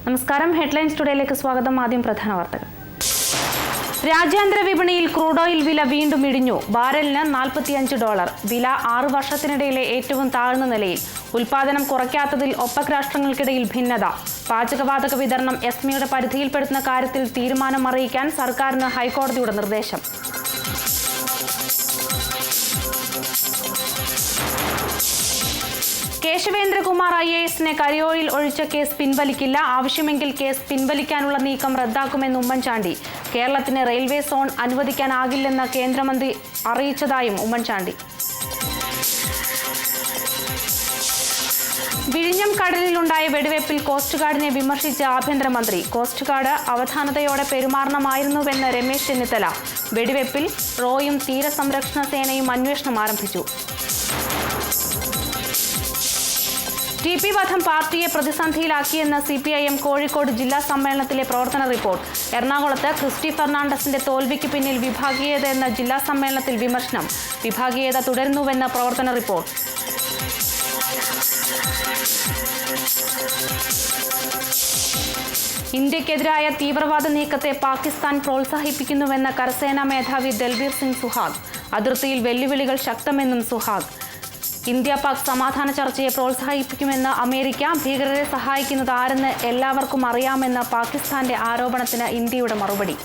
നമസ്കാരം. ഹെഡ്ലൈൻസ് ടുഡേയിലേക്ക് സ്വാഗതം. ആദ്യം പ്രധാന വാർത്തകൾ. രാജ്യാന്തര വിപണിയിൽ ക്രൂഡ് ഓയിൽ വില വീണ്ടും ഇടിഞ്ഞു. ബാരലിന് $45. വില 6 വർഷത്തിനിടയിലെ ഏറ്റവും താഴ്ന്ന നിലയിൽ. ഉൽപാദനം കുറയ്ക്കാത്തതിൽ ഒപെക് രാഷ്ട്രങ്ങൾക്കിടയിൽ ഭിന്നത. പാചകവാതക വിതരണം എസ്മയുടെ പരിധിയിൽപ്പെടുത്തുന്ന കാര്യത്തിൽ തീരുമാനം അറിയിക്കാൻ സർക്കാരിന് ഹൈക്കോടതിയുടെ നിർദ്ദേശം. കേശവേന്ദ്രകുമാർ IAS-നെ കരിയോയിൽ ഒഴിച്ച കേസ് പിൻവലിക്കില്ല. ആവശ്യമെങ്കിൽ കേസ് പിൻവലിക്കാനുള്ള നീക്കം റദ്ദാക്കുമെന്ന് ഉമ്മൻചാണ്ടി. കേരളത്തിന് റെയിൽവേ സോൺ അനുവദിക്കാനാകില്ലെന്ന് കേന്ദ്രമന്ത്രി അറിയിച്ചതായും ഉമ്മൻചാണ്ടി. വിഴിഞ്ഞം കടലിലുണ്ടായ വെടിവയ്പിൽ കോസ്റ്റ് ഗാർഡിനെ വിമർശിച്ച ആഭ്യന്തരമന്ത്രി. കോസ്റ്റ് ഗാർഡ് അവധാനതയോടെ പെരുമാറണമായിരുന്നുവെന്ന് രമേശ് ചെന്നിത്തല. വെടിവയ്പിൽ റോയും തീരസംരക്ഷണ സേനയും അന്വേഷണം ആരംഭിച്ചു. TP വധം പാർട്ടിയെ പ്രതിസന്ധിയിലാക്കിയെന്ന് CPIM കോഴിക്കോട് ജില്ലാ സമ്മേളനത്തിലെ പ്രവർത്തന റിപ്പോർട്ട്. എറണാകുളത്ത് ക്രിസ്റ്റി ഫെർണാണ്ടസിന്റെ തോൽവിക്ക് പിന്നിൽ വിഭാഗീയതയെന്ന ജില്ലാ സമ്മേളനത്തിൽ വിമർശനം. വിഭാഗീയത തുടരുന്നുവെന്ന് പ്രവർത്തന റിപ്പോർട്ട്. ഇന്ത്യക്കെതിരായ തീവ്രവാദ നീക്കത്തെ പാകിസ്ഥാൻ പ്രോത്സാഹിപ്പിക്കുന്നുവെന്ന് കരസേനാ മേധാവി ദൽബീർ സിംഗ് സുഹാഗ്. അതിർത്തിയിൽ വെല്ലുവിളികൾ ശക്തമെന്നും സുഹാഗ്. ഇന്ത്യ-പാക് സമാധാന ചർച്ചയെ പ്രോത്സാഹിപ്പിക്കുമെന്ന് അമേരിക്ക. ഭീകരരെ സഹായിക്കുന്നത് ആരെന്ന് എല്ലാവർക്കും അറിയാമെന്ന് പാകിസ്ഥാന്റെ ആരോപണത്തിന് ഇന്ത്യയുടെ മറുപടി.